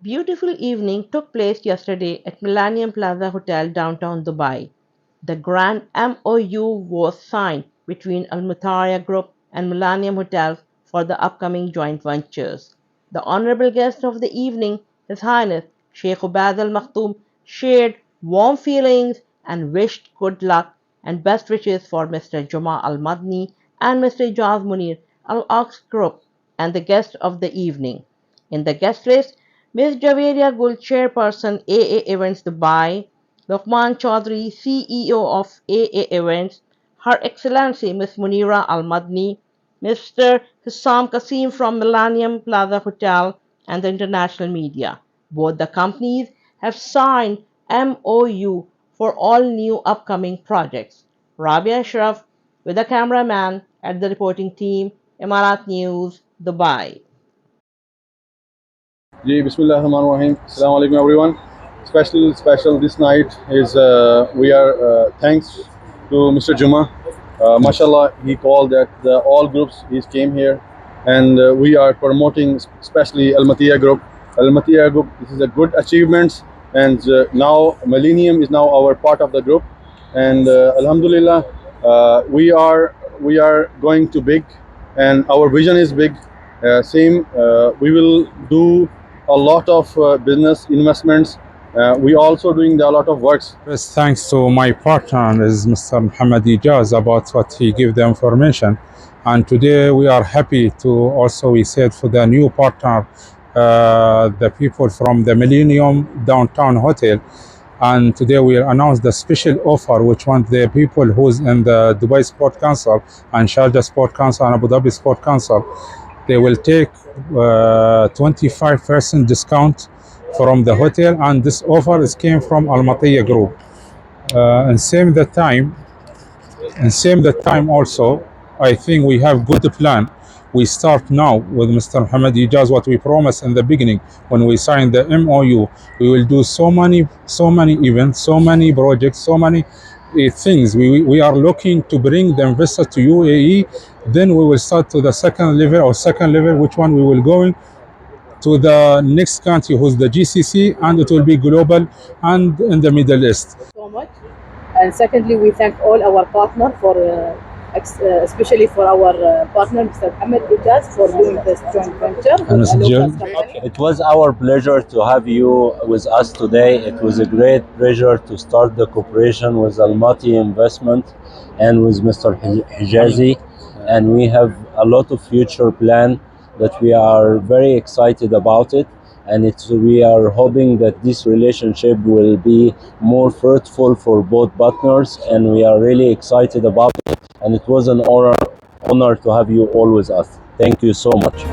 beautiful evening took place yesterday at Millennium Plaza Hotel downtown Dubai. The grand MOU was signed between Matiya Group and Millennium Hotels for the upcoming joint ventures. The honorable guest of the evening, His Highness Sheikh Ubaid Al Maktoum, shared warm feelings and wished good luck and best wishes for Mr. Juma Al Madni and Mr. Ijaz Munir Al Aqs Group and the guest of the evening. In the guest list, Ms. Javeria Gul, Chairperson AA Events Dubai, Lokman Chaudhry, CEO of AA Events, Her Excellency Ms. Munira Al Madni, Mr. Hissam Kasim from Millennium Plaza Hotel, and the international media. Both the companies have signed MOU for all new upcoming projects. Rabia Ashraf with the cameraman at the reporting team, Emarat News, Dubai. Ji, Bismillah Rahman Rahim. Assalamu alaikum everyone. Special this night is we are thanks to Mr. Juma. Mashallah, he called that all groups he came here, and we are promoting especially Al Matiya Group. Al Matiya Group, this is a good achievements, and now Millennium is now our part of the group, and Alhamdulillah, we are going to big, and our vision is big. We will do a lot of business investments. We also doing a lot of works. First, thanks to my partner is Mr. Muhammad Ijaz about what he gave the information, and today we are happy to also, we said, for the new partner, the people from the Millennium Downtown Hotel, and today we announced the special offer which want the people who's in the Dubai Sport Council and Sharjah Sport Council and Abu Dhabi Sport Council, they will take 25% discount from the hotel, and this offer came from Al Matiya Group. And same the time also, I think we have good plan. We start now with Mr. Muhammad Ijaz what we promised in the beginning when we signed the MOU. We will do so many events, so many projects, so many things. We are looking to bring the investor to UAE. Then we will start to the second level, which one we will going to the next country who's the GCC, and it will be global and in the Middle East. So much. And secondly, we thank all our partners for especially for our partner Mr. Muhammad Ijaz for doing this joint venture. It was our pleasure to have you with us today. It was a great pleasure to start the cooperation with Almaty Investment and with Mr. Hijazi, and we have a lot of future plan that we are very excited about it, and we are hoping that this relationship will be more fruitful for both partners, and we are really excited about it, and it was an honor to have you all with us. Thank you so much.